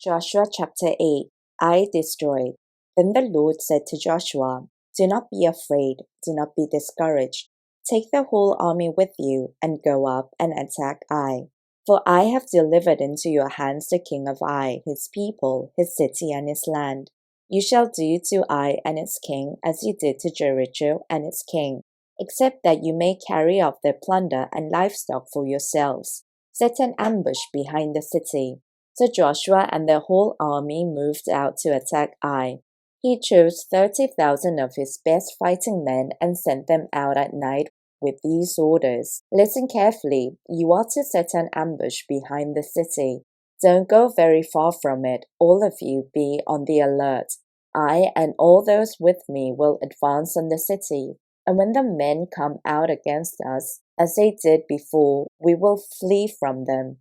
Joshua chapter 8 Ai destroyed. Then the Lord said to Joshua, Do not be afraid, do not be discouraged. Take the whole army with you, and go up and attack Ai. For I have delivered into your hands the king of Ai, his people, his city, and his land. You shall do to Ai and its king as you did to Jericho and its king, except that you may carry off their plunder and livestock for yourselves. Set an ambush behind the city. So Joshua and the whole army moved out to attack Ai. He chose 30,000 of his best fighting men and sent them out at night with these orders. Listen carefully. You are to set an ambush behind the city. Don't go very far from it. All of you be on the alert. I and all those with me will advance on the city. And when the men come out against us, as they did before, we will flee from them.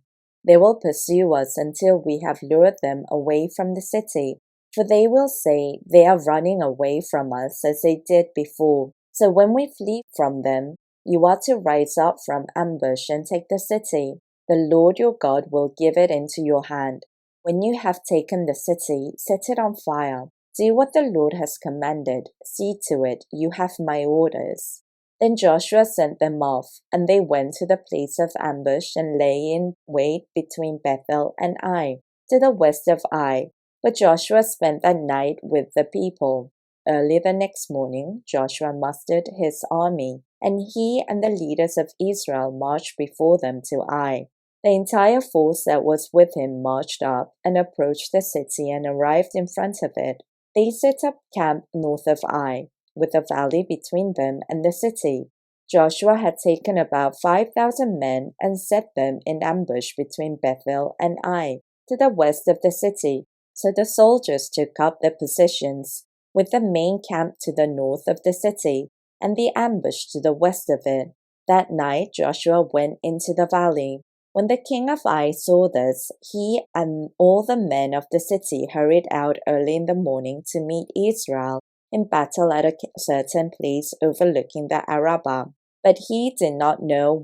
They will pursue us until we have lured them away from the city, for they will say they are running away from us as they did before. So when we flee from them, you are to rise up from ambush and take the city. The Lord your God will give it into your hand. When you have taken the city, set it on fire. Do what the Lord has commanded. See to it, you have my orders. Then Joshua sent them off, and they went to the place of ambush and lay in wait between Bethel and Ai, to the west of Ai. But Joshua spent that night with the people. Early the next morning, Joshua mustered his army, and he and the leaders of Israel marched before them to Ai. The entire force that was with him marched up and approached the city and arrived in front of it. They set up camp north of Ai, with a valley between them and the city. Joshua had taken about 5,000 men and set them in ambush between Bethel and Ai, to the west of the city. So the soldiers took up their positions, with the main camp to the north of the city, and the ambush to the west of it. That night Joshua went into the valley. When the king of Ai saw this, he and all the men of the city hurried out early in the morning to meet Israel in battle at a certain place overlooking the Arabah. But he did not know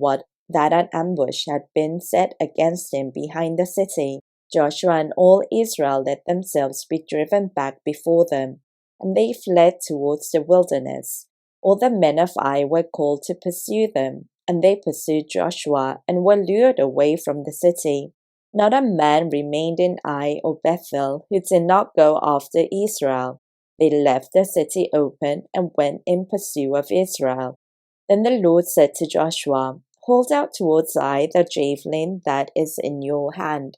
that an ambush had been set against him behind the city. Joshua and all Israel let themselves be driven back before them, and they fled towards the wilderness. All the men of Ai were called to pursue them, and they pursued Joshua and were lured away from the city. Not a man remained in Ai or Bethel who did not go after Israel. They left the city open and went in pursuit of Israel. Then the Lord said to Joshua, Hold out towards Ai the javelin that is in your hand,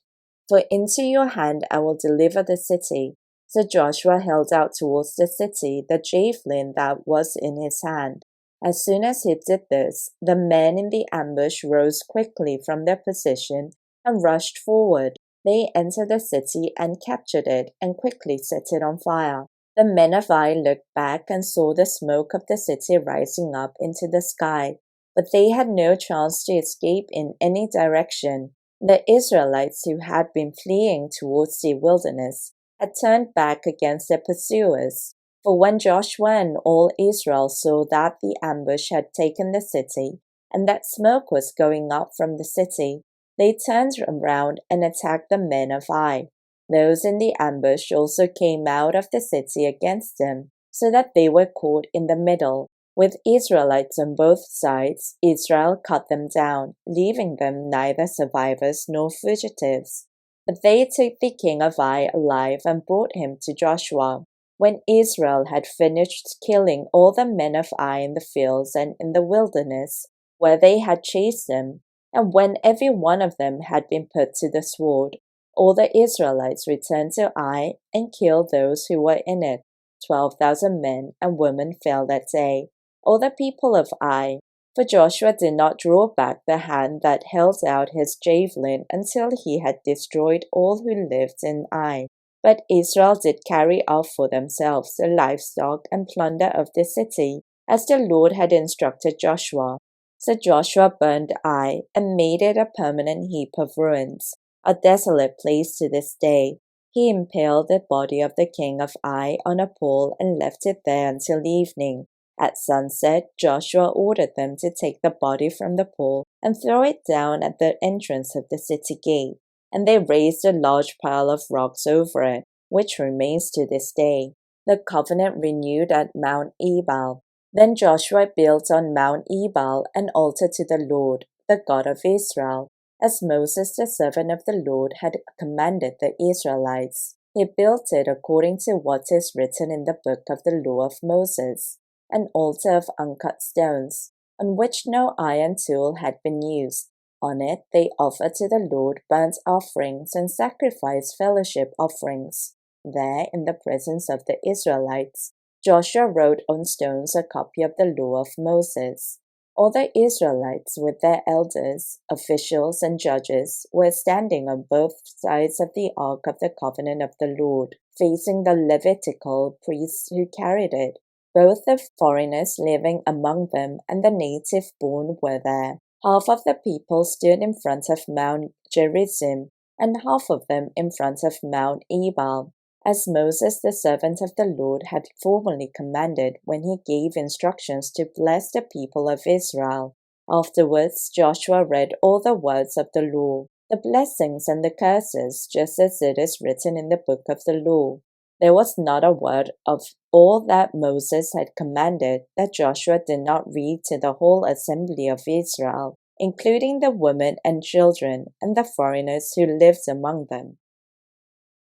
for into your hand I will deliver the city. So Joshua held out towards the city the javelin that was in his hand. As soon as he did this, the men in the ambush rose quickly from their position and rushed forward. They entered the city and captured it and quickly set it on fire. The men of Ai looked back and saw the smoke of the city rising up into the sky, but they had no chance to escape in any direction. The Israelites who had been fleeing towards the wilderness had turned back against their pursuers. For when Joshua and all Israel saw that the ambush had taken the city, and that smoke was going up from the city, they turned around and attacked the men of Ai. Those in the ambush also came out of the city against them, so that they were caught in the middle. With Israelites on both sides, Israel cut them down, leaving them neither survivors nor fugitives. But they took the king of Ai alive and brought him to Joshua. When Israel had finished killing all the men of Ai in the fields and in the wilderness, where they had chased them, and when every one of them had been put to the sword, all the Israelites returned to Ai and killed those who were in it. 12,000 men and women fell that day, all the people of Ai. For Joshua did not draw back the hand that held out his javelin until he had destroyed all who lived in Ai. But Israel did carry off for themselves the livestock and plunder of the city, as the Lord had instructed Joshua. So Joshua burned Ai and made it a permanent heap of ruins, a desolate place to this day. He impaled the body of the king of Ai on a pole and left it there until evening. At sunset, Joshua ordered them to take the body from the pole and throw it down at the entrance of the city gate. and they raised a large pile of rocks over it, which remains to this day. The covenant renewed at Mount Ebal. Then Joshua built on Mount Ebal an altar to the Lord, the God of Israel, as Moses the servant of the Lord had commanded the Israelites. He built it according to what is written in the book of the law of Moses, an altar of uncut stones, on which no iron tool had been used. On it they offered to the Lord burnt offerings and sacrificed fellowship offerings. There, in the presence of the Israelites, Joshua wrote on stones a copy of the law of Moses. All the Israelites, with their elders, officials, and judges, were standing on both sides of the Ark of the Covenant of the Lord, facing the Levitical priests who carried it. Both the foreigners living among them and the native-born were there. Half of the people stood in front of Mount Gerizim, and half of them in front of Mount Ebal, as Moses the servant of the Lord had formerly commanded when he gave instructions to bless the people of Israel. Afterwards Joshua read all the words of the law, the blessings and the curses, just as it is written in the book of the law. There was not a word of all that Moses had commanded that Joshua did not read to the whole assembly of Israel, including the women and children and the foreigners who lived among them.